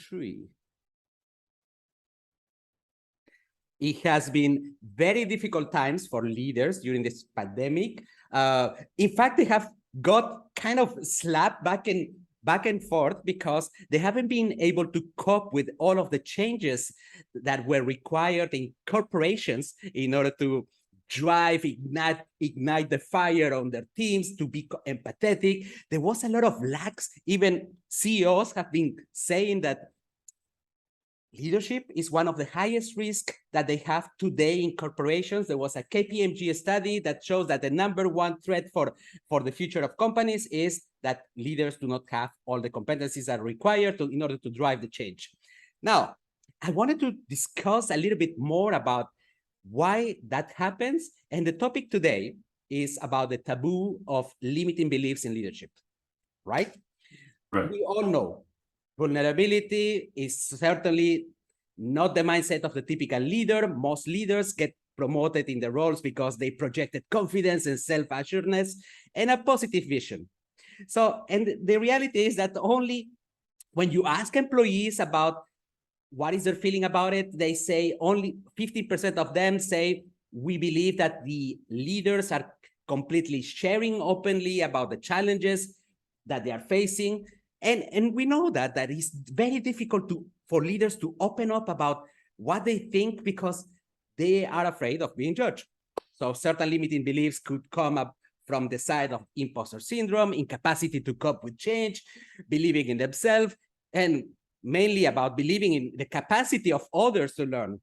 3. It has been very difficult times for leaders during this pandemic. In fact, they have got kind of slapped back and forth because they haven't been able to cope with all of the changes that were required in corporations in order to ignite the fire on their teams, to be empathetic. There was a lot of lacks. Even CEOs have been saying that leadership is one of the highest risks that they have today in corporations. There was a KPMG study that shows that the #1 threat for the future of companies is that leaders do not have all the competencies that are required in order to drive the change. Now, I wanted to discuss a little bit more about why that happens. And the topic today is about the taboo of limiting beliefs in leadership, right? Right. We all know vulnerability is certainly not the mindset of the typical leader. Most leaders get promoted in the roles because they projected confidence and self-assuredness and a positive vision. So, and the reality is that only when you ask employees about what is their feeling about it, they say only 50% of them say, we believe that the leaders are completely sharing openly about the challenges that they are facing. And we know that it's very difficult for leaders to open up about what they think because they are afraid of being judged. So certain limiting beliefs could come up from the side of imposter syndrome, incapacity to cope with change, believing in themselves, and mainly about believing in the capacity of others to learn.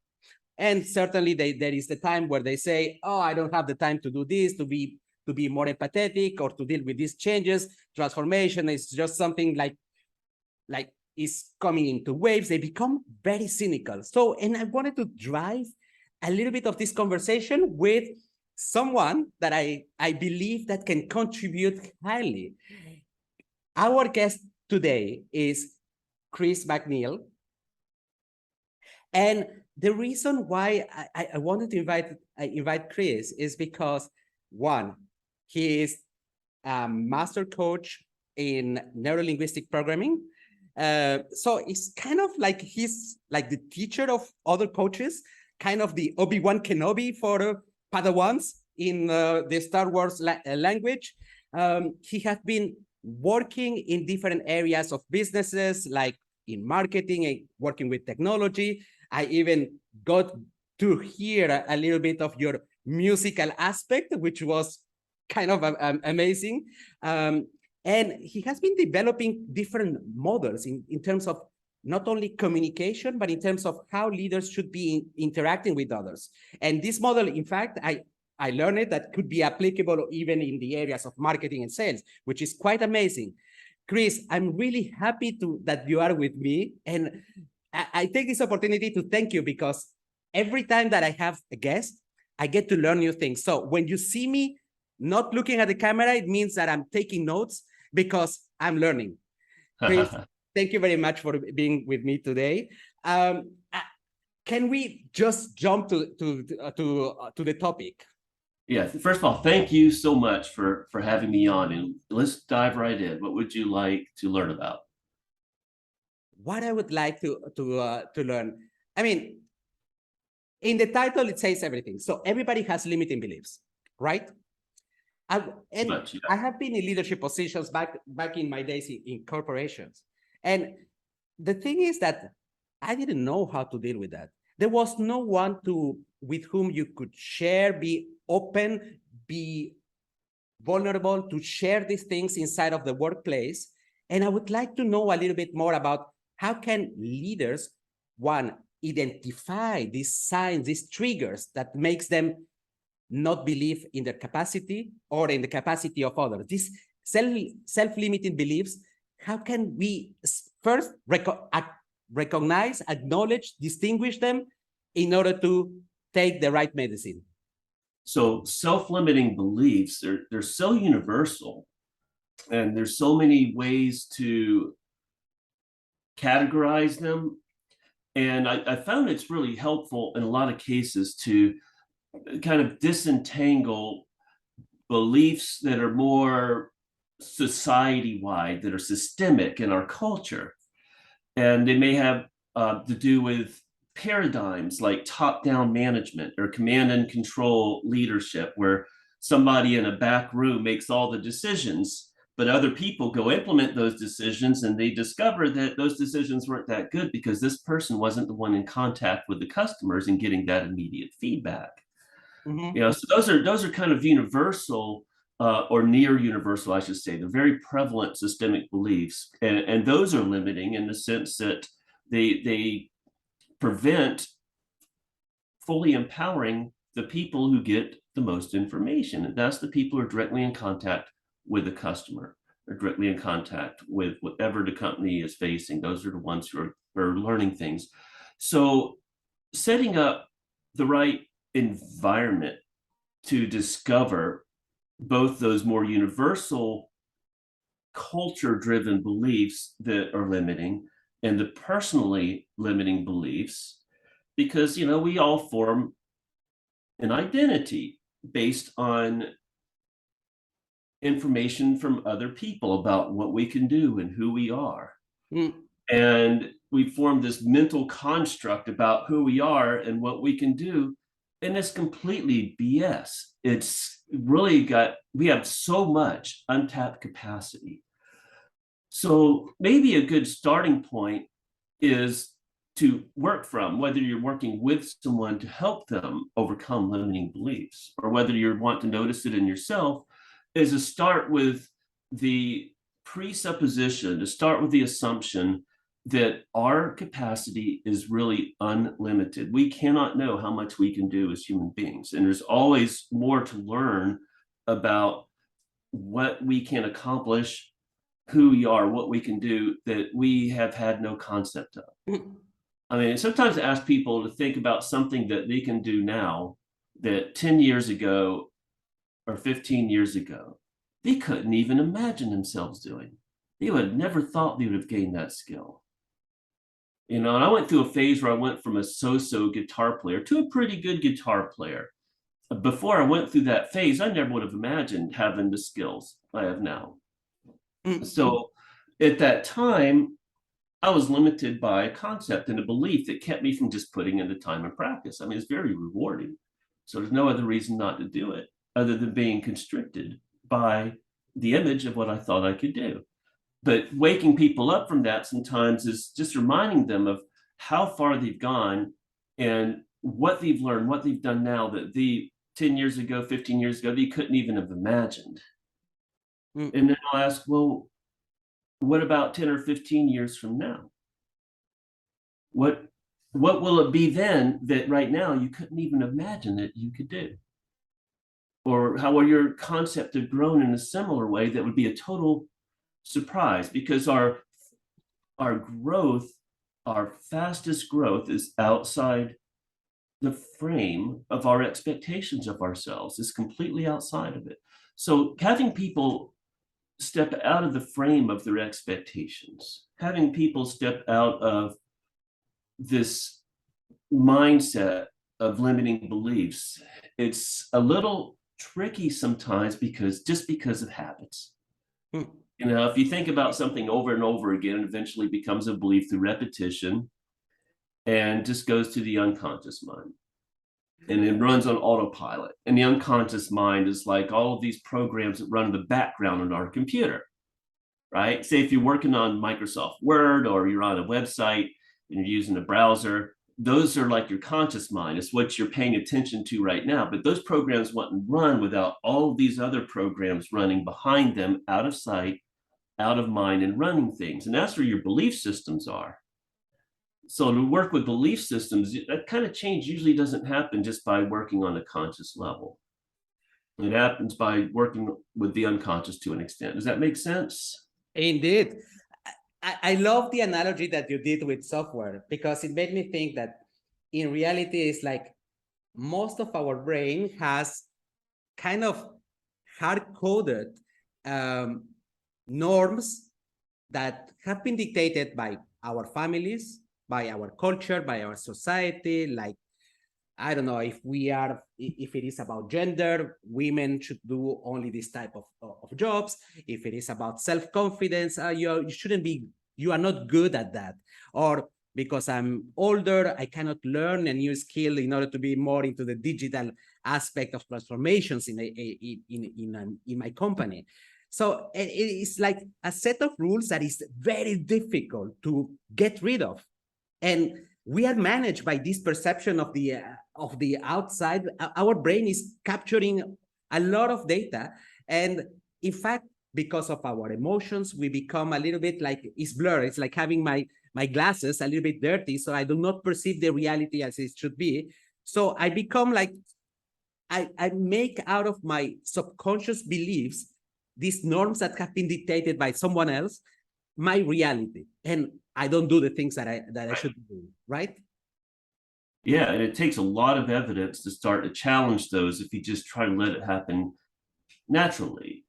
And certainly there is the time where they say, oh, I don't have the time to do this, to be more empathetic or to deal with these changes. Transformation is just something like is coming into waves. They become very cynical. So, and I wanted to drive a little bit of this conversation with someone that I believe that can contribute highly. Our guest today is Chris McNeil. And the reason why I wanted to invite Chris is because, one, he is a master coach in neuro-linguistic programming. So it's kind of like he's like the teacher of other coaches, kind of the Obi-Wan Kenobi for Padawans in the Star Wars language. He has been working in different areas of businesses, like in marketing and working with technology. I even got to hear a little bit of your musical aspect, which was kind of amazing. And he has been developing different models in terms of not only communication, but in terms of how leaders should be interacting with others. And this model, in fact, I learned it that could be applicable even in the areas of marketing and sales, which is quite amazing. Chris, I'm really happy that you are with me. And I take this opportunity to thank you because every time that I have a guest, I get to learn new things. So when you see me not looking at the camera, it means that I'm taking notes because I'm learning. Chris, thank you very much for being with me today. Can we just jump to the topic? Yeah, first of all, thank you so much for having me on, and let's dive right in. What would you like to learn about? What I would like to learn, I mean, in the title, it says everything. So everybody has limiting beliefs, right? I have been in leadership positions back in my days in corporations. And the thing is that I didn't know how to deal with that. There was no one with whom you could share, be open, be vulnerable, to share these things inside of the workplace. And I would like to know a little bit more about how can leaders, one, identify these signs, these triggers that makes them not believe in their capacity or in the capacity of others. These self-limiting beliefs, how can we first recognize, acknowledge, distinguish them in order to take the right medicine? So self-limiting beliefs, they're so universal, and there's so many ways to categorize them. And I found it's really helpful in a lot of cases to kind of disentangle beliefs that are more society-wide, that are systemic in our culture. And they may have to do with paradigms like top-down management or command and control leadership, where somebody in a back room makes all the decisions, but other people go implement those decisions, and they discover that those decisions weren't that good because this person wasn't the one in contact with the customers and getting that immediate feedback. So those are kind of universal or near universal, I should say. They're very prevalent systemic beliefs, and those are limiting in the sense that they prevent fully empowering the people who get the most information. And that's the people who are directly in contact with the customer, or directly in contact with whatever the company is facing. Those are the ones who are learning things. So setting up the right environment to discover both those more universal culture-driven beliefs that are limiting and the personally limiting beliefs, because we all form an identity based on information from other people about what we can do and who we are. And we form this mental construct about who we are and what we can do, and it's completely BS. It's really we have so much untapped capacity. So maybe a good starting point is to work from, whether you're working with someone to help them overcome limiting beliefs, or whether you want to notice it in yourself, is to start with the presupposition, to start with the assumption that our capacity is really unlimited. We cannot know how much we can do as human beings. And there's always more to learn about what we can accomplish, who we are, what we can do, that we have had no concept of. I mean, sometimes I ask people to think about something that they can do now that 10 years ago or 15 years ago, they couldn't even imagine themselves doing. They would have never thought they would have gained that skill. And I went through a phase where I went from a so-so guitar player to a pretty good guitar player. Before I went through that phase, I never would have imagined having the skills I have now. So at that time, I was limited by a concept and a belief that kept me from just putting in the time and practice. I mean, it's very rewarding. So there's no other reason not to do it other than being constricted by the image of what I thought I could do. But waking people up from that sometimes is just reminding them of how far they've gone and what they've learned, what they've done now that 10 years ago, 15 years ago, they couldn't even have imagined. And then I'll ask, well, what about 10 or 15 years from now? What will it be then that right now you couldn't even imagine that you could do? Or how will your concept have grown in a similar way that would be a total surprise? Because our growth, our fastest growth, is outside the frame of our expectations of ourselves. It's completely outside of it. So having people step out of the frame of their expectations, having people step out of this mindset of limiting beliefs, it's a little tricky sometimes because of habits. If you think about something over and over again, it eventually becomes a belief through repetition and just goes to the unconscious mind. And it runs on autopilot. And the unconscious mind is like all of these programs that run in the background on our computer, right? Say if you're working on Microsoft Word or you're on a website and you're using a browser, those are like your conscious mind. It's what you're paying attention to right now. But those programs wouldn't run without all of these other programs running behind them, out of sight, out of mind, and running things. And that's where your belief systems are. So to work with belief systems, that kind of change usually doesn't happen just by working on a conscious level. It happens by working with the unconscious to an extent. Does that make sense? Indeed. I love the analogy that you did with software, because it made me think that in reality, it's like most of our brain has kind of hard-coded norms that have been dictated by our families, by our culture, by our society. Like, I don't know, if it is about gender, women should do only this type of jobs. If it is about self-confidence, you shouldn't be you are not good at that, or because I'm older, I cannot learn a new skill in order to be more into the digital aspect of transformations in my company. So it is like a set of rules that is very difficult to get rid of. And we are managed by this perception of the outside. Our brain is capturing a lot of data. And in fact, because of our emotions, we become a little bit like, it's blurred. It's like having my glasses a little bit dirty, so I do not perceive the reality as it should be. So I become like, I make out of my subconscious beliefs, these norms that have been dictated by someone else, my reality. And I don't do the things that I should be doing, right? Yeah, and it takes a lot of evidence to start to challenge those if you just try to let it happen naturally,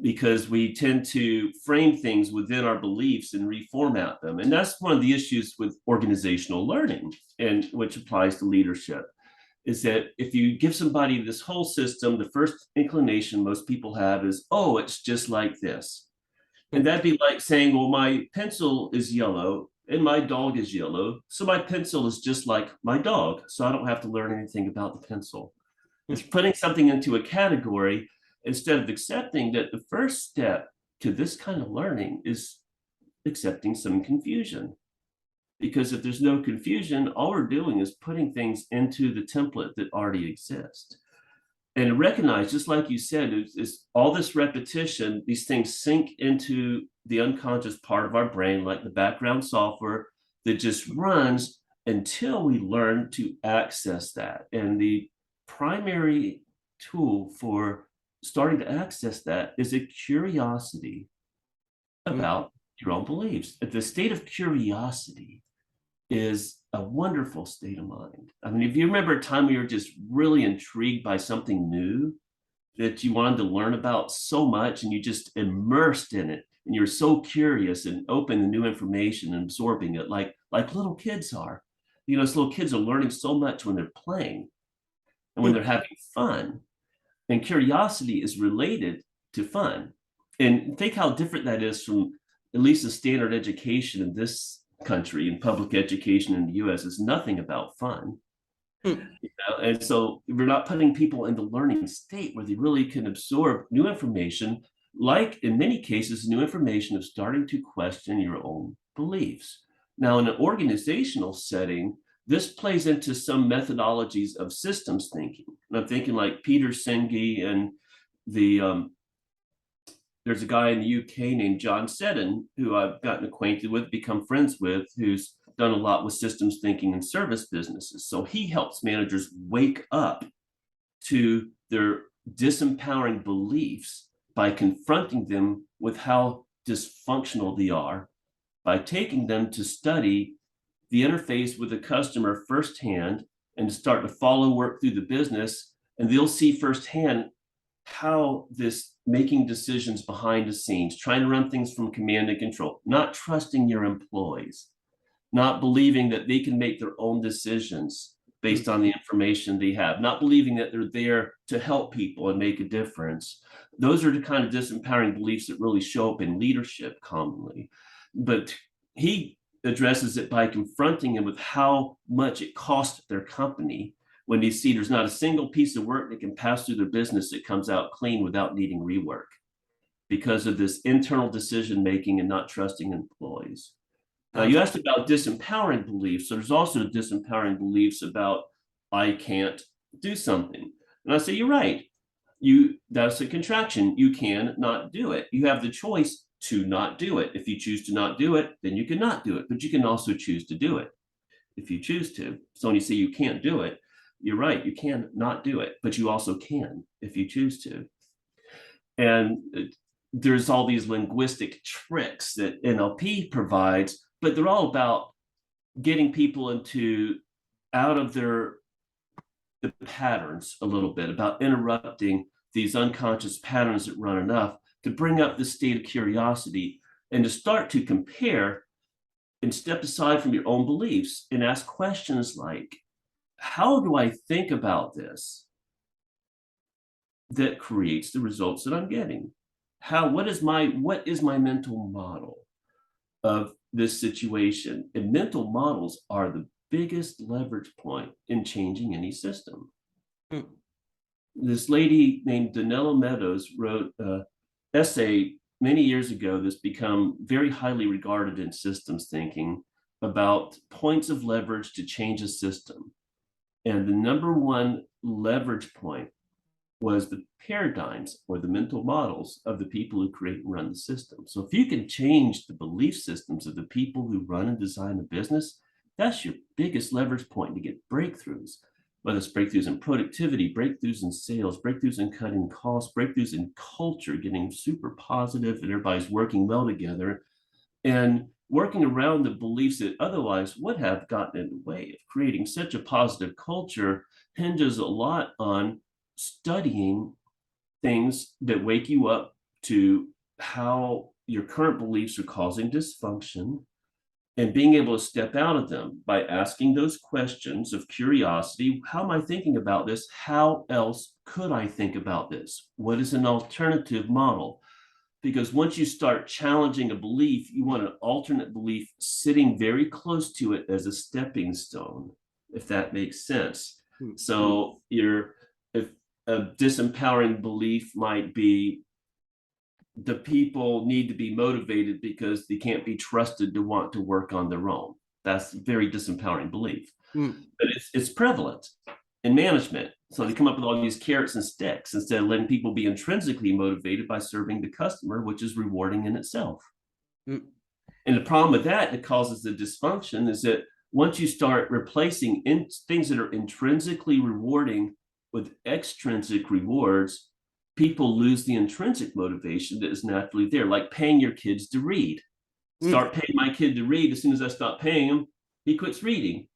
because we tend to frame things within our beliefs and reformat them. And that's one of the issues with organizational learning, and which applies to leadership, is that if you give somebody this whole system, the first inclination most people have is, oh, it's just like this. And that'd be like saying, well, my pencil is yellow and my dog is yellow, so my pencil is just like my dog, so I don't have to learn anything about the pencil. It's putting something into a category instead of accepting that the first step to this kind of learning is accepting some confusion. Because if there's no confusion, all we're doing is putting things into the template that already exists. And recognize, just like you said, is all this repetition, these things sink into the unconscious part of our brain, like the background software that just runs until we learn to access that. And the primary tool for starting to access that is a curiosity about your own beliefs. The state of curiosity is a wonderful state of mind. I mean, if you remember a time where you're just really intrigued by something new that you wanted to learn about so much, and you just immersed in it, and you're so curious and open to new information and absorbing it, like little kids are. You know, those little kids are learning so much when they're playing and when they're having fun. And curiosity is related to fun. And think how different that is from at least the standard education in this country, and public education in the US is nothing about fun. You know? And so we're not putting people in the learning state where they really can absorb new information, like in many cases, new information of starting to question your own beliefs. Now, in an organizational setting, this plays into some methodologies of systems thinking. And I'm thinking like Peter Senge, and there's a guy in the UK named John Seddon, who I've gotten acquainted with, become friends with, who's done a lot with systems thinking in service businesses. So he helps managers wake up to their disempowering beliefs by confronting them with how dysfunctional they are, by taking them to study the interface with the customer firsthand and to start to follow work through the business. And they'll see firsthand how this making decisions behind the scenes, trying to run things from command and control, not trusting your employees, not believing that they can make their own decisions based on the information they have, not believing that they're there to help people and make a difference. Those are the kind of disempowering beliefs that really show up in leadership commonly. But he addresses it by confronting them with how much it costs their company when they see there's not a single piece of work that can pass through their business that comes out clean without needing rework because of this internal decision making and not trusting employees. Now, you asked about disempowering beliefs. So there's also disempowering beliefs about I can't do something. And I say, you're right. That's a contraction. You can not do it. You have the choice to not do it. If you choose to not do it, then you can not do it. But you can also choose to do it if you choose to. So when you say you can't do it, you're right. You can not do it, but you also can if you choose to. And there's all these linguistic tricks that NLP provides, but they're all about getting people out of the patterns a little bit, about interrupting these unconscious patterns that run enough to bring up the state of curiosity and to start to compare and step aside from your own beliefs and ask questions like, how do I think about this that creates the results that I'm getting? What is my mental model? of this situation. And mental models are the biggest leverage point in changing any system. This lady named Danella Meadows wrote an essay many years ago that's become very highly regarded in systems thinking about points of leverage to change a system. And the number one leverage point was the paradigms or the mental models of the people who create and run the system. So if you can change the belief systems of the people who run and design a business, that's your biggest leverage point to get breakthroughs, whether it's breakthroughs in productivity, breakthroughs in sales, breakthroughs in cutting costs, breakthroughs in culture, getting super positive and everybody's working well together, and working around the beliefs that otherwise would have gotten in the way of creating such a positive culture hinges a lot on studying things that wake you up to how your current beliefs are causing dysfunction and being able to step out of them by asking those questions of curiosity. How am I thinking about this? How else could I think about this? What is an alternative model? Because once you start challenging a belief, you want an alternate belief sitting very close to it as a stepping stone, if that makes sense. So if a disempowering belief might be the people need to be motivated because they can't be trusted to want to work on their own. That's a very disempowering belief. But it's prevalent in management. So they come up with all these carrots and sticks instead of letting people be intrinsically motivated by serving the customer, which is rewarding in itself. And the problem with that causes the dysfunction is that once you start replacing things that are intrinsically rewarding with extrinsic rewards, people lose the intrinsic motivation that is naturally there, like paying your kids to read. Start paying my kid to read. As soon as I stop paying him, he quits reading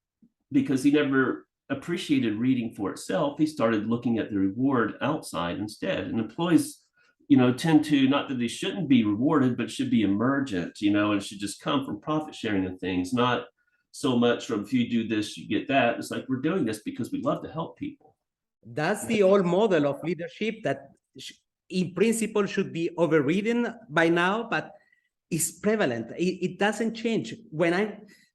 because he never appreciated reading for itself. He started looking at the reward outside instead. And employees, tend to, not that they shouldn't be rewarded, but should be emergent, and it should just come from profit sharing and things, not so much from if you do this, you get that. It's like we're doing this because we love to help people. That's the old model of leadership that in principle should be overridden by now, but is prevalent. It doesn't change.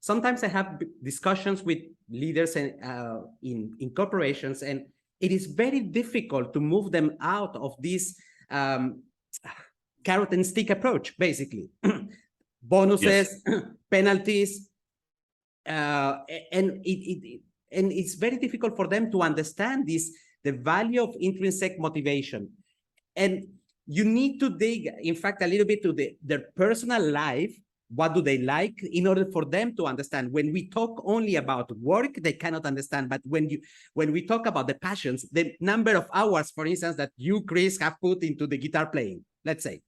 Sometimes I have discussions with leaders in corporations, and it is very difficult to move them out of this carrot and stick approach, basically. Bonuses, penalties, and it's very difficult for them to understand the value of intrinsic motivation. And you need to dig, in fact, a little bit to their personal life. What do they like in order for them to understand? When we talk only about work, they cannot understand. But when we talk about the passions, the number of hours, for instance, that you, Chris, have put into the guitar playing, let's say,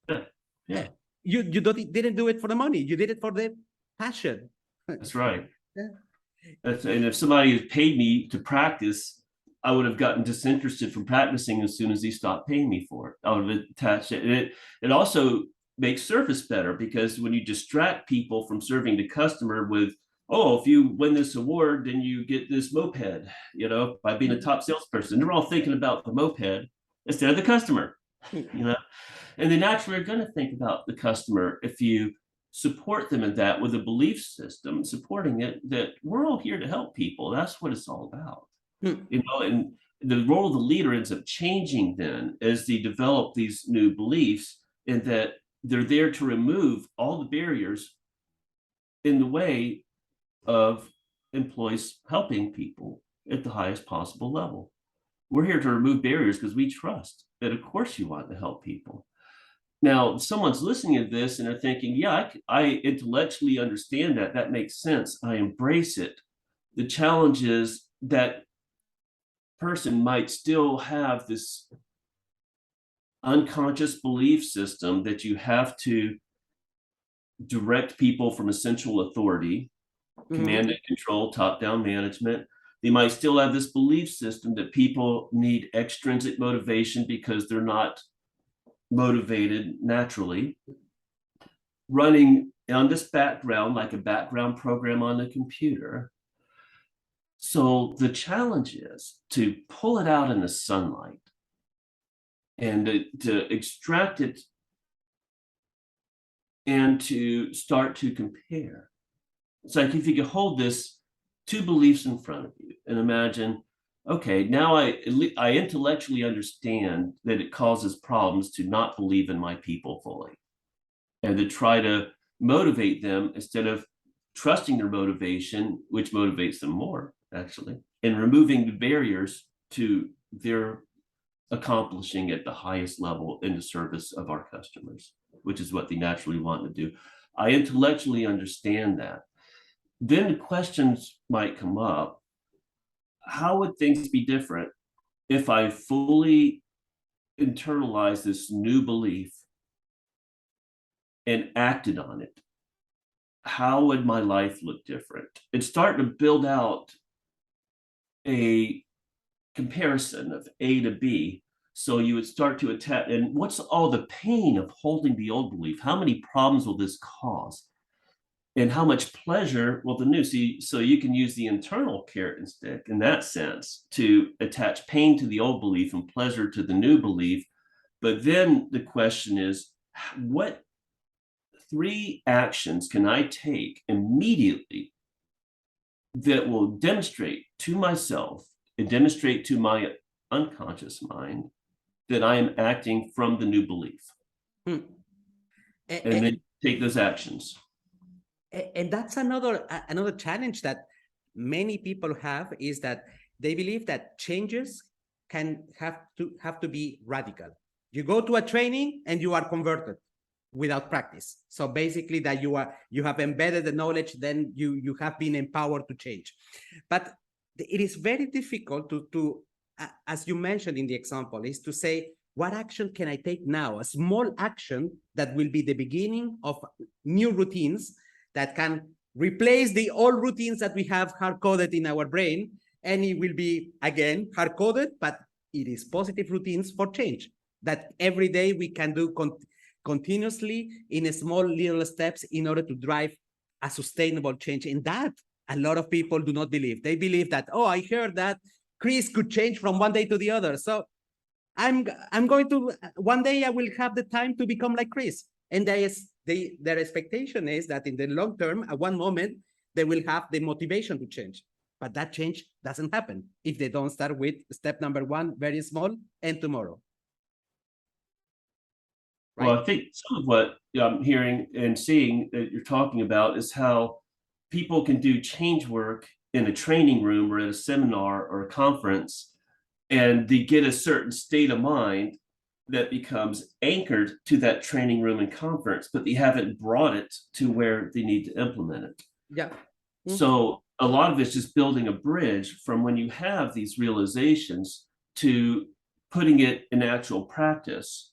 you didn't do it for the money. You did it for the passion. That's right. And if somebody had paid me to practice, I would have gotten disinterested from practicing as soon as he stopped paying me for it. I would have attached it. It also makes service better, because when you distract people from serving the customer with, if you win this award, then you get this moped, by being a top salesperson, they're all thinking about the moped instead of the customer, and they naturally are going to think about the customer if you support them in that with a belief system, supporting it, that we're all here to help people. That's what it's all about. And the role of the leader ends up changing then as they develop these new beliefs, and that they're there to remove all the barriers in the way of employees helping people at the highest possible level. We're here to remove barriers because we trust that, of course, you want to help people. Now, someone's listening to this and they're thinking, I intellectually understand that. That makes sense. I embrace it. The challenge is that person might still have this unconscious belief system that you have to direct people from a central authority, command and control, top-down management. They might still have this belief system that people need extrinsic motivation because they're not motivated naturally, running on this background like a background program on a computer. So the challenge is to pull it out in the sunlight and to extract it and to start to compare. It's like if you could hold this two beliefs in front of you and imagine, okay, now I intellectually understand that it causes problems to not believe in my people fully and to try to motivate them instead of trusting their motivation, which motivates them more, actually, and removing the barriers to their accomplishing at the highest level in the service of our customers, which is what they naturally want to do. I intellectually understand that. Then the questions might come up. How would things be different if I fully internalize this new belief and acted on it? How would my life look different? It's starting to build out a comparison of A to B. So you would start to attack, and what's all the pain of holding the old belief? How many problems will this cause? And how much pleasure will the new see? So you can use the internal carrot and stick in that sense to attach pain to the old belief and pleasure to the new belief. But then the question is, what 3 actions can I take immediately that will demonstrate to myself and demonstrate to my unconscious mind that I am acting from the new belief? And then take those actions. And that's another challenge that many people have, is that they believe that changes can have to be radical. You go to a training and you are converted without practice. So basically that you have embedded the knowledge, then you have been empowered to change. But it is very difficult to as you mentioned in the example, is to say, what action can I take now? A small action that will be the beginning of new routines that can replace the old routines that we have hard-coded in our brain, and it will be, again, hard-coded, but it is positive routines for change that every day we can do continuously in small little steps in order to drive a sustainable change. In that, a lot of people do not believe. They believe that, oh, I heard that Chris could change from one day to the other. So I'm going to, one day I will have the time to become like Chris. And their expectation is that in the long term, at one moment, they will have the motivation to change. But that change doesn't happen if they don't start with step number 1, very small, and tomorrow. Right? Well, I think some of what I'm hearing and seeing that you're talking about is how people can do change work in a training room or at a seminar or a conference, and they get a certain state of mind that becomes anchored to that training room and conference, but they haven't brought it to where they need to implement it. Yeah. Mm-hmm. So a lot of it's just building a bridge from when you have these realizations to putting it in actual practice.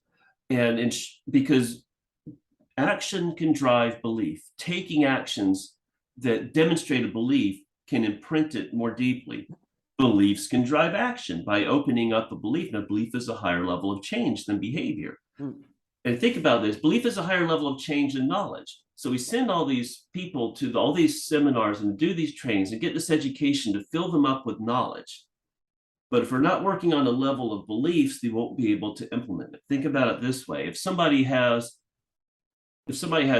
And because action can drive belief, taking actions that demonstrate a belief can imprint it more deeply. Beliefs can drive action by opening up a belief, and a belief is a higher level of change than behavior. And think about this, belief is a higher level of change than knowledge. So we send all these people to all these seminars and do these trainings and get this education to fill them up with knowledge. But if we're not working on a level of beliefs, they won't be able to implement it. Think about it this way. If somebody has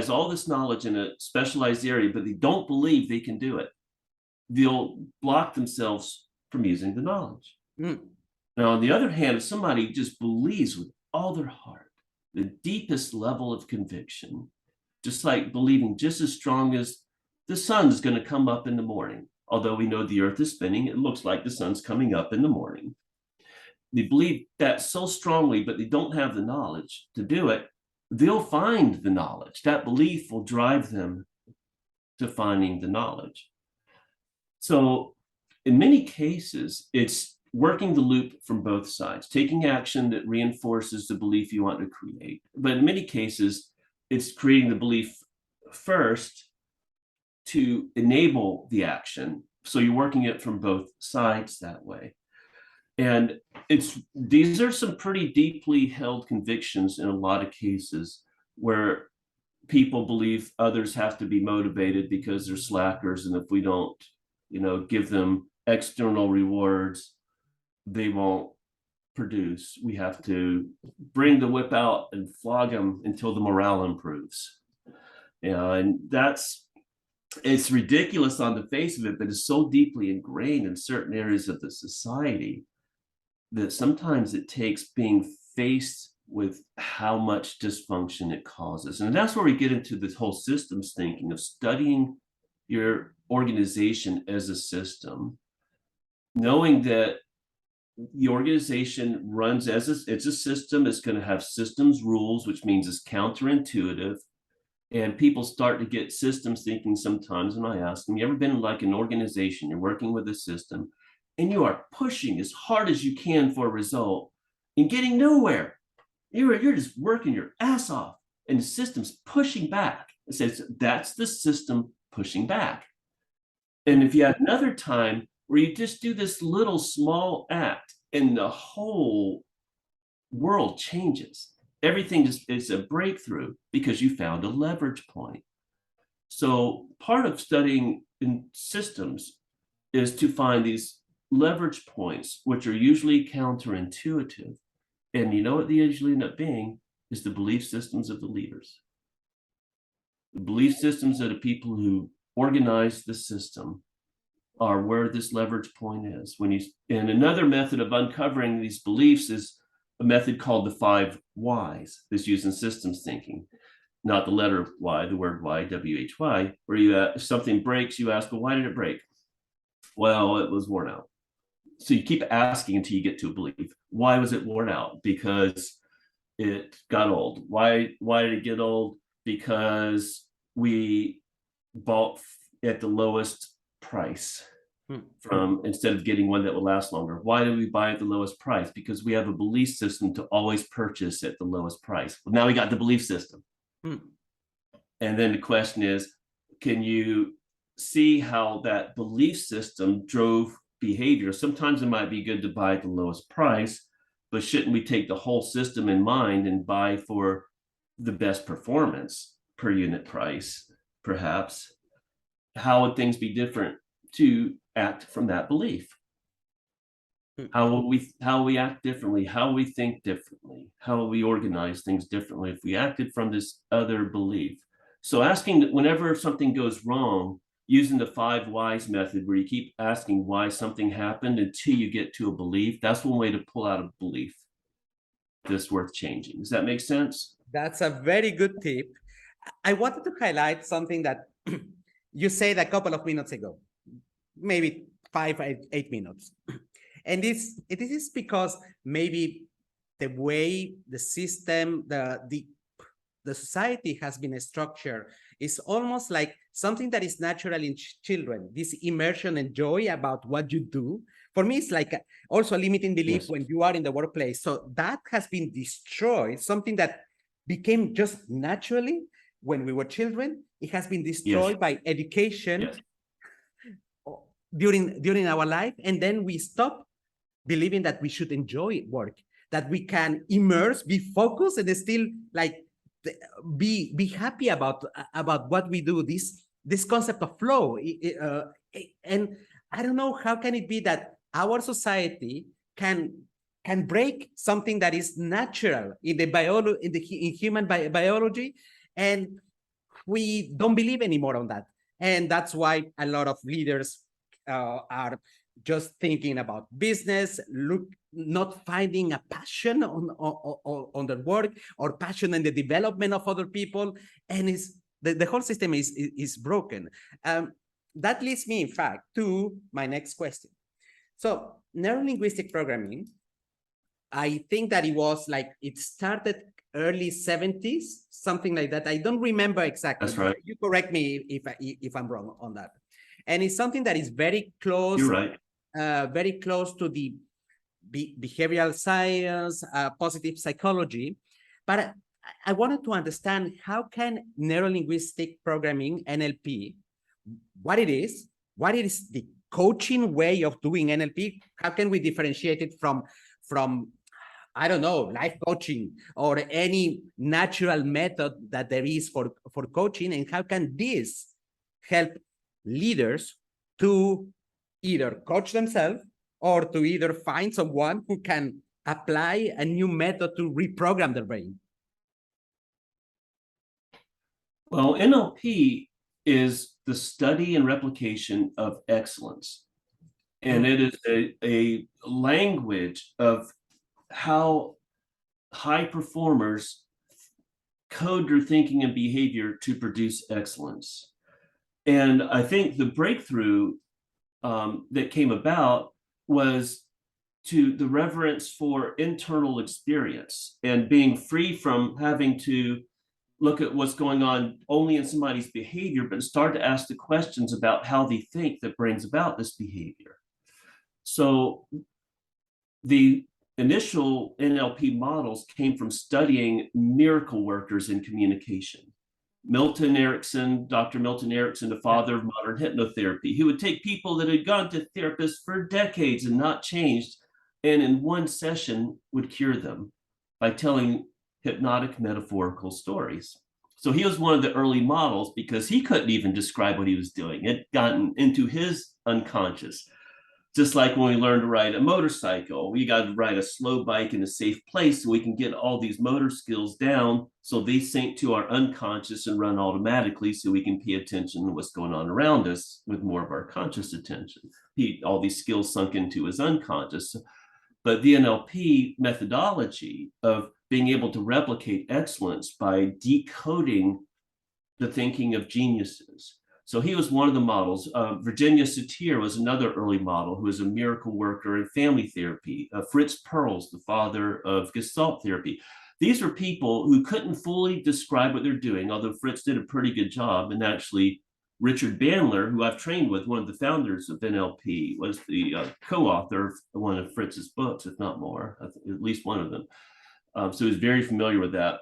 all this knowledge in a specialized area, but they don't believe they can do it, they'll block themselves from using the knowledge. Now, on the other hand, if somebody just believes with all their heart, the deepest level of conviction, just like believing just as strong as the sun's going to come up in the morning, although we know the earth is spinning, it looks like the sun's coming up in the morning. They believe that so strongly, but they don't have the knowledge to do it. They'll find the knowledge. That belief will drive them to finding the knowledge. So in many cases, it's working the loop from both sides, taking action that reinforces the belief you want to create. But in many cases, it's creating the belief first to enable the action. So you're working it from both sides that way. And these are some pretty deeply held convictions in a lot of cases where people believe others have to be motivated because they're slackers. And if we don't, give them external rewards, they won't produce. We have to bring the whip out and flog them until the morale improves. And it's ridiculous on the face of it, but it's so deeply ingrained in certain areas of the society that sometimes it takes being faced with how much dysfunction it causes. And that's where we get into this whole systems thinking of studying your organization as a system, knowing that the organization runs as it's a system. It's going to have systems rules, which means it's counterintuitive. And people start to get systems thinking sometimes. And I ask them, you ever been in like an organization, you're working with a system and you are pushing as hard as you can for a result and getting nowhere. You're just working your ass off and the system's pushing back. It says that's the system pushing back. And if you have another time where you just do this little small act and the whole world changes, everything is a breakthrough because you found a leverage point. So part of studying in systems is to find these leverage points, which are usually counterintuitive. And you know what they usually end up being is the belief systems of the leaders. The belief systems of the people who organize the system are where this leverage point is. And another method of uncovering these beliefs is a method called the 5 whys that's used in systems thinking, not the letter Y, the word Y, W-H-Y, where if something breaks, you ask, well, why did it break? Well, it was worn out. So you keep asking until you get to a belief. Why was it worn out? Because it got old. Why did it get old? Because we bought at the lowest price instead of getting one that will last longer. Why did we buy at the lowest price? Because we have a belief system to always purchase at the lowest price. Well, now we got the belief system. And then the question is, can you see how that belief system drove behavior? Sometimes it might be good to buy at the lowest price, but shouldn't we take the whole system in mind and buy for the best performance per unit price, perhaps? How would things be different to act from that belief? How will we act differently? How will we think differently? How will we organize things differently if we acted from this other belief? So asking whenever something goes wrong, using the 5 whys method, where you keep asking why something happened until you get to a belief, that's one way to pull out a belief that's worth changing. Does that make sense? That's a very good tip. I wanted to highlight something that you said a couple of minutes ago, maybe 5, 8 minutes. And it is because maybe the way the system, the society has been structured is almost like something that is natural in children, this immersion and joy about what you do. For me, it's like also a limiting belief. Yes. When you are in the workplace. So that has been destroyed, something that became just naturally when we were children. It has been destroyed. Yes. By education. Yes. During our life. And then we stop believing that we should enjoy work, that we can immerse, be focused, and still like be happy about what we do. This concept of flow, and I don't know how can it be that our society can break something that is natural in the in human biology, and we don't believe anymore on that. And that's why a lot of leaders are just thinking about business, not finding a passion on their work or passion in the development of other people, and the whole system is broken. That leads me, in fact, to my next question. So neurolinguistic programming, I think that it started early 70s, something like that. I don't remember exactly. That's right. You correct me if I'm wrong on that. And it's something that is very close. You're right. Very close to the behavioral science, positive psychology. But I wanted to understand, how can neurolinguistic programming, NLP, what it is the coaching way of doing NLP? How can we differentiate it from I don't know, life coaching or any natural method that there is for coaching? And how can this help leaders to either coach themselves or to either find someone who can apply a new method to reprogram their brain? Well, NLP is the study and replication of excellence. And it is a language of how high performers code their thinking and behavior to produce excellence. And I think the breakthrough that came about was to the reverence for internal experience and being free from having to look at what's going on only in somebody's behavior, but start to ask the questions about how they think that brings about this behavior. So the initial NLP models came from studying miracle workers in communication. Milton Erickson, Dr. Milton Erickson, the father of modern hypnotherapy, he would take people that had gone to therapists for decades and not changed, and in one session would cure them by telling hypnotic metaphorical stories. So he was one of the early models because he couldn't even describe what he was doing. It had gotten into his unconscious. Just like when we learn to ride a motorcycle, we got to ride a slow bike in a safe place so we can get all these motor skills down so they sink to our unconscious and run automatically so we can pay attention to what's going on around us with more of our conscious attention. All these skills sunk into his unconscious. But the NLP methodology of being able to replicate excellence by decoding the thinking of geniuses. So he was one of the models. Virginia Satir was another early model who was a miracle worker in family therapy. Fritz Perls, the father of Gestalt therapy. These were people who couldn't fully describe what they're doing, although Fritz did a pretty good job. And actually, Richard Bandler, who I've trained with, one of the founders of NLP, was the co-author of one of Fritz's books, if not more, at least one of them. So he's very familiar with that.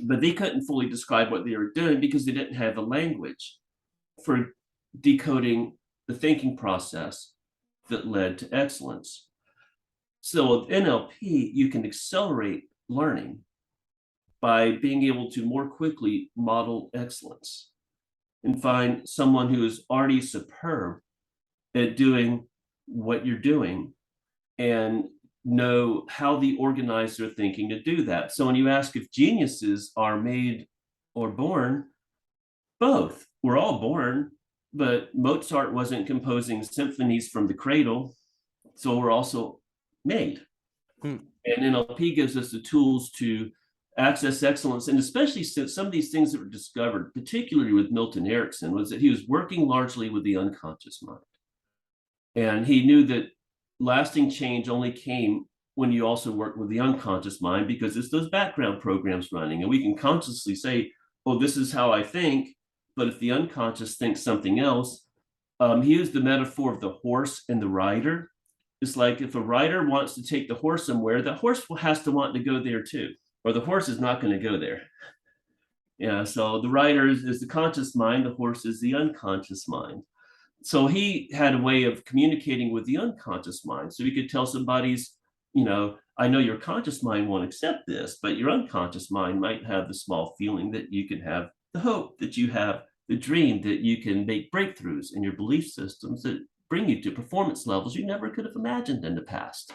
But they couldn't fully describe what they were doing because they didn't have a language for decoding the thinking process that led to excellence. So with NLP, you can accelerate learning by being able to more quickly model excellence and find someone who is already superb at doing what you're doing and know how they organize their thinking to do that. So when you ask if geniuses are made or born, both. We're all born, but Mozart wasn't composing symphonies from the cradle, so we're also made. And NLP gives us the tools to access excellence, and especially since some of these things that were discovered, particularly with Milton Erickson, was that he was working largely with the unconscious mind. And he knew that lasting change only came when you also work with the unconscious mind, because it's those background programs running, and we can consciously say, oh, this is how I think. But if the unconscious thinks something else, he used the metaphor of the horse and the rider. It's like if a rider wants to take the horse somewhere, the horse has to want to go there too, or the horse is not going to go there. Yeah, so the rider is the conscious mind, the horse is the unconscious mind. So he had a way of communicating with the unconscious mind. So he could tell somebody's, I know your conscious mind won't accept this, but your unconscious mind might have the small feeling that you can have the hope, that you have the dream, that you can make breakthroughs in your belief systems that bring you to performance levels you never could have imagined in the past.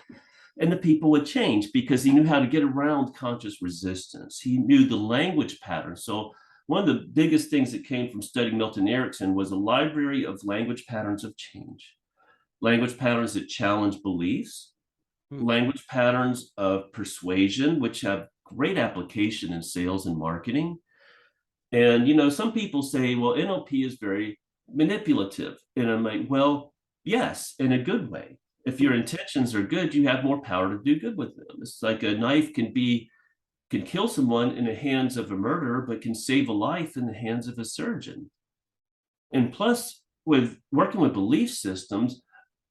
And the people would change because he knew how to get around conscious resistance. He knew the language pattern. So one of the biggest things that came from studying Milton Erickson was a library of language patterns of change, language patterns that challenge beliefs, language patterns of persuasion, which have great application in sales and marketing. And, some people say, well, NLP is very manipulative. And I'm like, well, yes, in a good way. If your intentions are good, you have more power to do good with them. It's like a knife can kill someone in the hands of a murderer, but can save a life in the hands of a surgeon. And plus, with working with belief systems,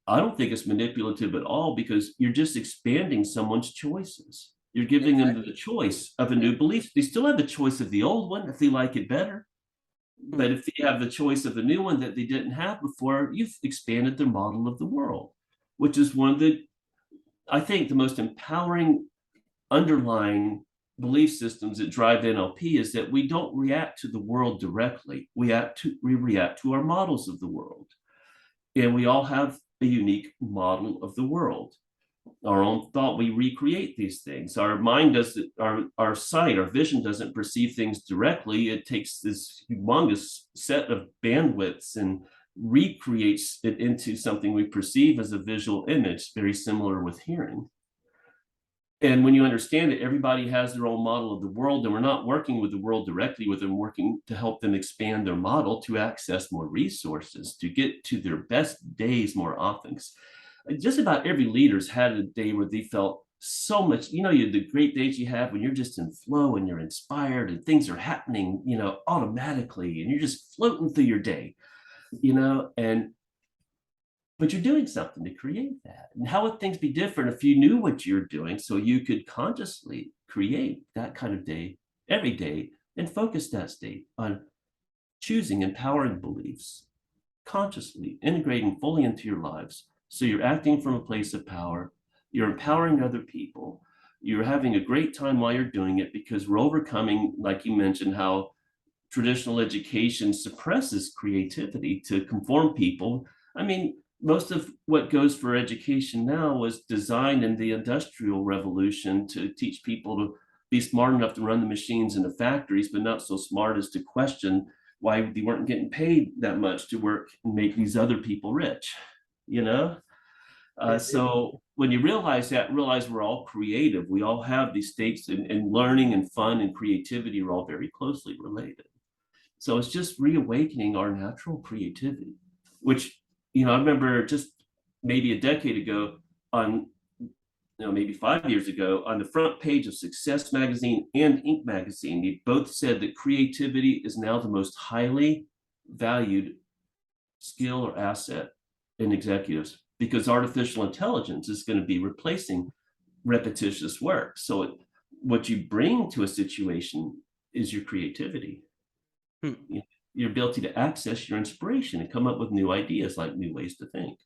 I don't think it's manipulative at all, because you're just expanding someone's choices. You're giving them the choice of a new belief. They still have the choice of the old one if they like it better. But if they have the choice of a new one that they didn't have before, you've expanded their model of the world, which is one of I think, the most empowering underlying belief systems that drive NLP is that we don't react to the world directly. We react to our models of the world. And we all have a unique model of the world. our own thought, we recreate these things. Our mind doesn't, our sight, our vision doesn't perceive things directly. It takes this humongous set of bandwidths and recreates it into something we perceive as a visual image, very similar with hearing. And when you understand it, everybody has their own model of the world, and we're not working with the world directly with them, working to help them expand their model to access more resources, to get to their best days more often. Just about every leader's had a day where they felt so much, you know, the great days you have when you're just in flow and you're inspired and things are happening, you know, automatically, and you're just floating through your day, you know, but you're doing something to create that. And how would things be different if you knew what you're doing so you could consciously create that kind of day every day and focus that state on choosing empowering beliefs, consciously integrating fully into your lives. So you're acting from a place of power, you're empowering other people, you're having a great time while you're doing it, because we're overcoming, like you mentioned, how traditional education suppresses creativity to conform people. I mean, most of what goes for education now was designed in the Industrial Revolution to teach people to be smart enough to run the machines in the factories, but not so smart as to question why they weren't getting paid that much to work and make these other people rich, you know? So when you realize we're all creative, we all have these states, and learning and fun and creativity are all very closely related. So it's just reawakening our natural creativity, which, you know, I remember just maybe a decade ago on, you know, maybe 5 years ago, on the front page of Success Magazine and Inc. Magazine, they both said that creativity is now the most highly valued skill or asset in executives, because artificial intelligence is going to be replacing repetitious work. So what you bring to a situation is your creativity. Your ability to access your inspiration and come up with new ideas, like new ways to think.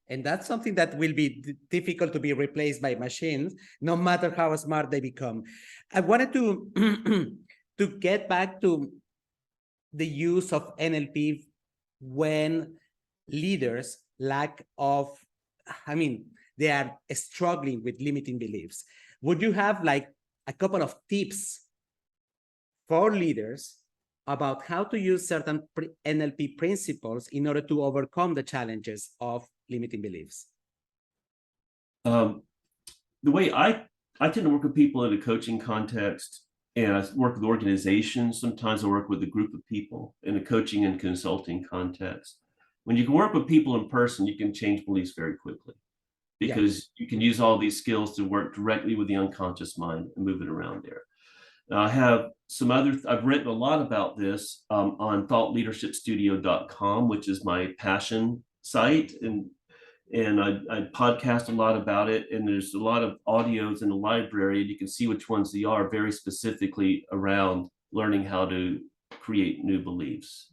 And that's something that will be difficult to be replaced by machines, no matter how smart they become. I wanted to to get back to the use of NLP when leaders lack of, I mean, they are struggling with limiting beliefs. Would you have like a couple of tips for leaders about how to use certain NLP principles in order to overcome the challenges of limiting beliefs? The way I tend to work with people in a coaching context, and I work with organizations. Sometimes I work with a group of people in a coaching and consulting context. When you can work with people in person, you can change beliefs very quickly, because you can use all these skills to work directly with the unconscious mind and move it around there. Now, I have some I've written a lot about this on thoughtleadershipstudio.com, which is my passion site. And I podcast a lot about it. And there's a lot of audios in the library, and you can see which ones they are, very specifically around learning how to create new beliefs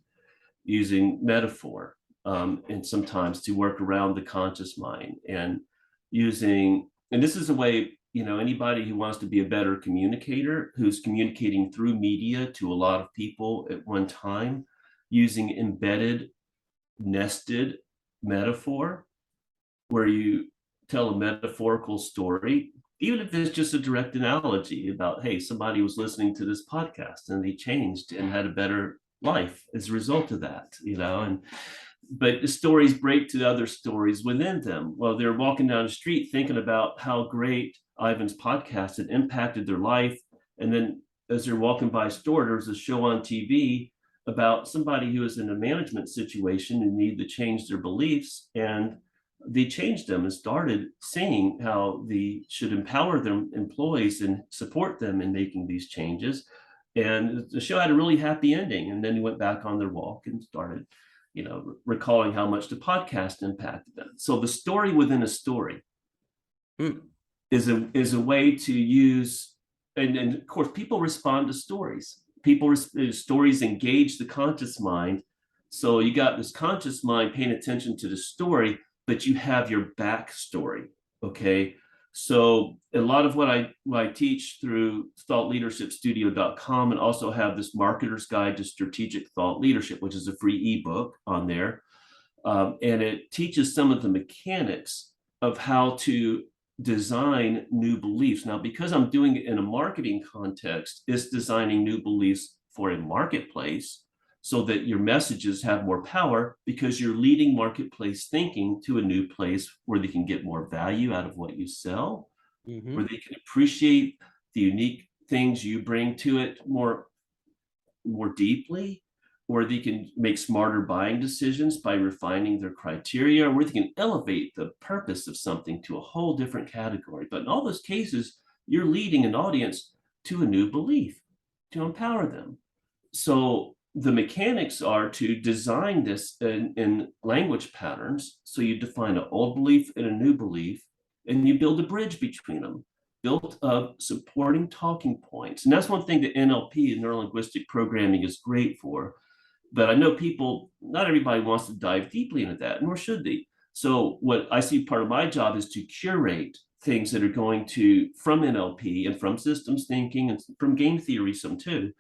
using metaphor, and sometimes to work around the conscious mind, and this is a way, you know, anybody who wants to be a better communicator, who's communicating through media to a lot of people at one time, using embedded, nested metaphor, where you tell a metaphorical story, even if it's just a direct analogy about, hey, somebody was listening to this podcast and they changed and had a better life as a result of that, you know. But the stories break to other stories within them. Well, they're walking down the street thinking about how great Ivan's podcast had impacted their life. And then as they're walking by a store, there's a show on TV about somebody who was in a management situation and needed to change their beliefs. And they changed them and started saying how they should empower their employees and support them in making these changes. And the show had a really happy ending. And then they went back on their walk and started, you know, recalling how much the podcast impacted them. So the story within a story is a way to use, and of course, people respond to stories. Stories engage the conscious mind. So you got this conscious mind paying attention to the story, but you have your backstory. Okay. So a lot of what I teach through thoughtleadershipstudio.com, and also have this Marketer's Guide to Strategic Thought Leadership, which is a free ebook on there. And it teaches some of the mechanics of how to design new beliefs. Now, because I'm doing it in a marketing context, it's designing new beliefs for a marketplace so that your messages have more power, because you're leading marketplace thinking to a new place where they can get more value out of what you sell, where they can appreciate the unique things you bring to it more deeply, or they can make smarter buying decisions by refining their criteria, or they can elevate the purpose of something to a whole different category. But in all those cases, you're leading an audience to a new belief, to empower them. So the mechanics are to design this in language patterns. So you define an old belief and a new belief, and you build a bridge between them, built up supporting talking points. And that's one thing that NLP, neuro-linguistic programming, is great for. But I know not everybody wants to dive deeply into that, nor should they. So what I see part of my job is to curate things that are going to, from NLP and from systems thinking and from game theory, some too.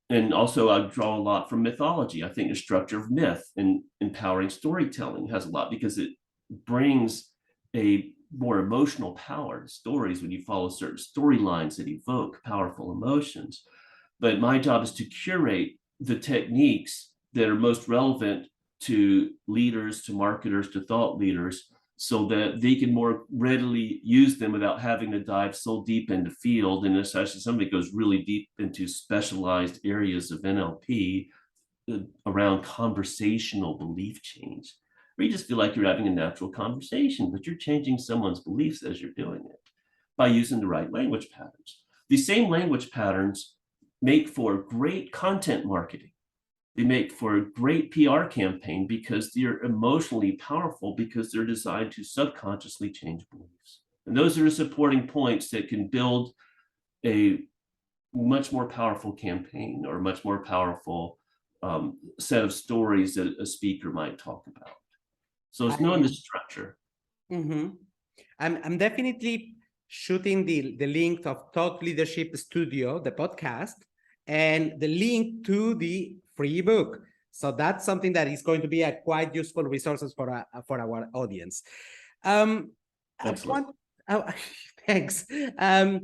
And also I draw a lot from mythology. I think the structure of myth and empowering storytelling has a lot, because it brings a more emotional power to stories when you follow certain storylines that evoke powerful emotions. But my job is to curate the techniques that are most relevant to leaders, to marketers, to thought leaders, so that they can more readily use them without having to dive so deep into field. And especially somebody goes really deep into specialized areas of NLP around conversational belief change, where you just feel like you're having a natural conversation, but you're changing someone's beliefs as you're doing it by using the right language patterns. These same language patterns make for great content marketing. They make for a great PR campaign because they're emotionally powerful, because they're designed to subconsciously change beliefs. And those are the supporting points that can build a much more powerful campaign, or much more powerful set of stories that a speaker might talk about. So it's knowing the structure. I'm definitely shooting the link of Thought Leadership Studio, the podcast, and the link to the free book. So that's something that is going to be a quite useful resources for our audience. Excellent. Thanks. I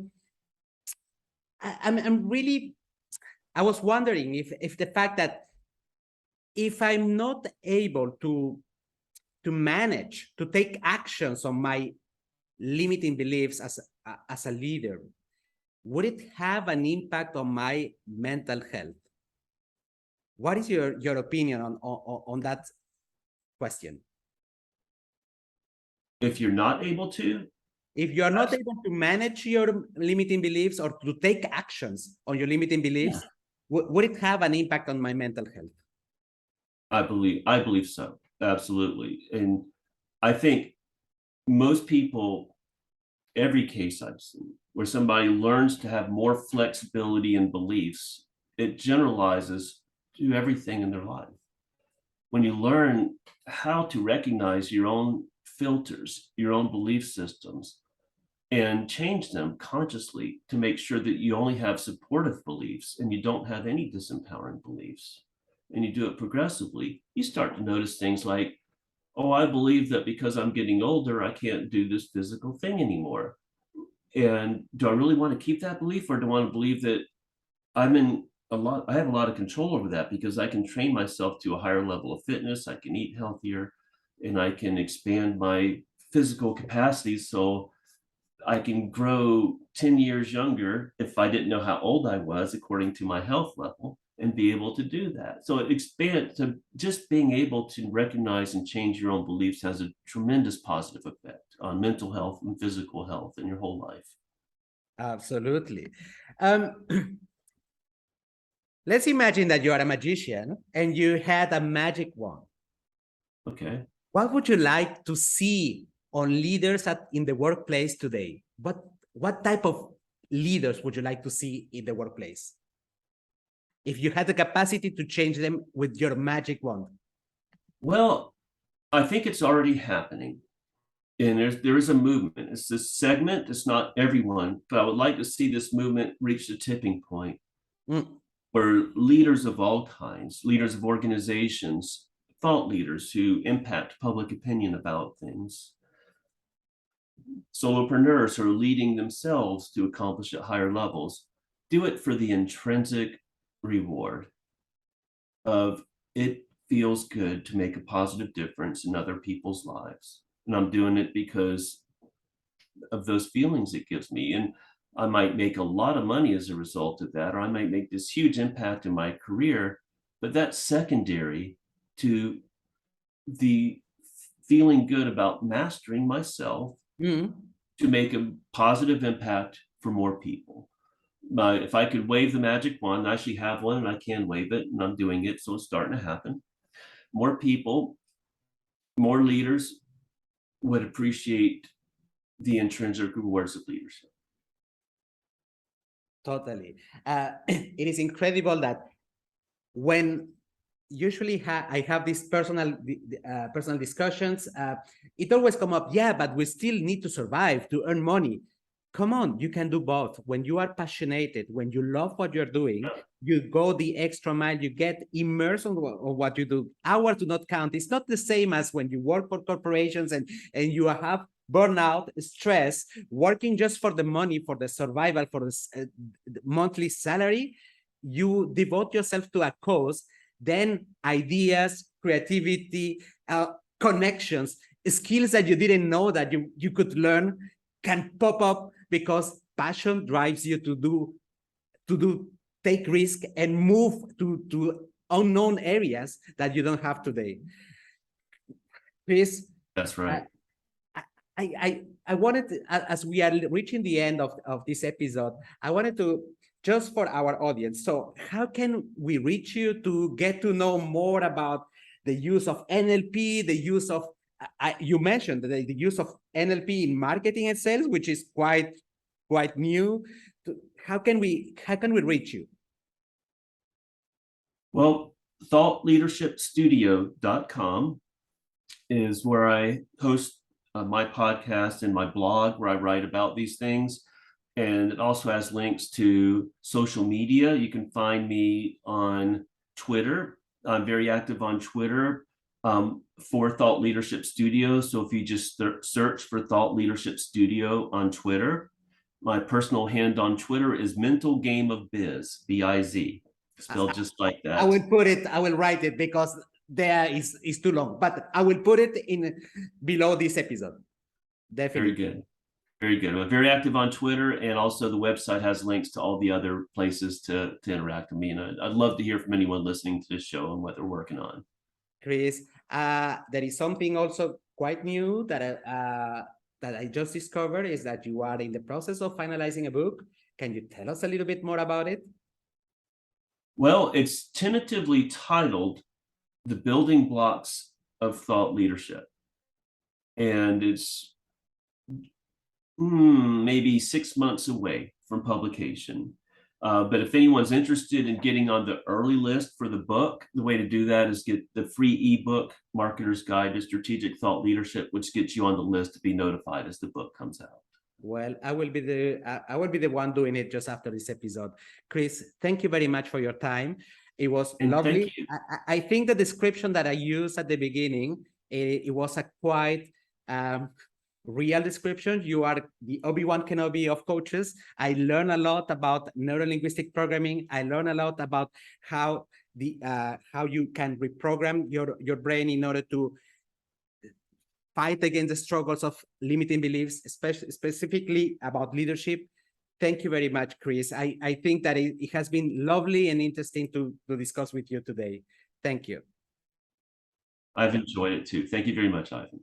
was wondering if the fact that if I'm not able to manage, to take actions on my limiting beliefs as a leader, would it have an impact on my mental health? What is your opinion on that question? If you're not able to? If you are not able to manage your limiting beliefs or to take actions on your limiting beliefs, would it have an impact on my mental health? I believe so. Absolutely. And I think most people, every case I've seen where somebody learns to have more flexibility in beliefs, it generalizes to everything in their life. When you learn how to recognize your own filters, your own belief systems, and change them consciously to make sure that you only have supportive beliefs and you don't have any disempowering beliefs, and you do it progressively, you start to notice things like, oh, I believe that because I'm getting older, I can't do this physical thing anymore. And do I really want to keep that belief, or do I want to believe that I have a lot of control over that, because I can train myself to a higher level of fitness, I can eat healthier, and I can expand my physical capacities so I can grow 10 years younger if I didn't know how old I was according to my health level, and be able to do that. So it expands to just being able to recognize and change your own beliefs has a tremendous positive effect on mental health and physical health in your whole life. Absolutely. Let's imagine that you are a magician and you had a magic wand. Okay. What would you like to see on leaders in the workplace today? What type of leaders would you like to see in the workplace? If you had the capacity to change them with your magic wand. Well, I think it's already happening. And there is a movement. It's this segment. It's not everyone, but I would like to see this movement reach the tipping point where leaders of all kinds, leaders of organizations, thought leaders who impact public opinion about things, solopreneurs who are leading themselves to accomplish at higher levels, do it for the intrinsic reward of it feels good to make a positive difference in other people's lives. And I'm doing it because of those feelings it gives me. And I might make a lot of money as a result of that, or I might make this huge impact in my career, but that's secondary to the feeling good about mastering myself to make a positive impact for more people. If I could wave the magic wand, I actually have one and I can wave it, and I'm doing it, so it's starting to happen. More people, more leaders would appreciate the intrinsic rewards of leadership. Totally. It is incredible that when usually I have these personal discussions, it always come up, yeah, but we still need to survive to earn money. Come on, you can do both. When you are passionate, when you love what you're doing, you go the extra mile, you get immersed on what you do. Hours do not count. It's not the same as when you work for corporations and you have burnout, stress, working just for the money, for the survival, for the monthly salary. You devote yourself to a cause, then ideas, creativity, connections, skills that you didn't know that you could learn can pop up because passion drives you to take risk and move to unknown areas that you don't have today. Chris, that's right. I wanted to, as we are reaching the end of this episode, I wanted to, just for our audience, so how can we reach you to get to know more about the use of NLP, the use of, you mentioned the use of NLP in marketing and sales, which is quite new. How can we reach you? Well, thoughtleadershipstudio.com is where I host my podcast and my blog, where I write about these things. And it also has links to social media. You can find me on Twitter. I'm very active on Twitter for Thought Leadership Studio. So if you just search for Thought Leadership Studio on Twitter, my personal hand on Twitter is Mental Game of Biz, B-I-Z, spelled just like that. I will write it because there is too long, but I will put it in below this episode. Definitely. Very good. Very good. I'm very active on Twitter, and also the website has links to all the other places to interact with me. And I'd love to hear from anyone listening to this show and what they're working on. Chris, there is something also quite new that I just discovered, is that you are in the process of finalizing a book. Can you tell us a little bit more about it? Well, it's tentatively titled The Building Blocks of Thought Leadership. And it's maybe 6 months away from publication. But if anyone's interested in getting on the early list for the book, the way to do that is get the free ebook, Marketer's Guide to Strategic Thought Leadership, which gets you on the list to be notified as the book comes out. Well, I will be the one doing it just after this episode. Chris, thank you very much for your time. It was lovely. I think the description that I used at the beginning, it was a quite real description. You are the Obi-Wan Kenobi of coaches. I learned a lot about neuro-linguistic programming. I learned a lot about how you can reprogram your brain in order to fight against the struggles of limiting beliefs, specifically about leadership. Thank you very much, Chris. I think that it has been lovely and interesting to discuss with you today. Thank you. I've enjoyed it too. Thank you very much, Ivan.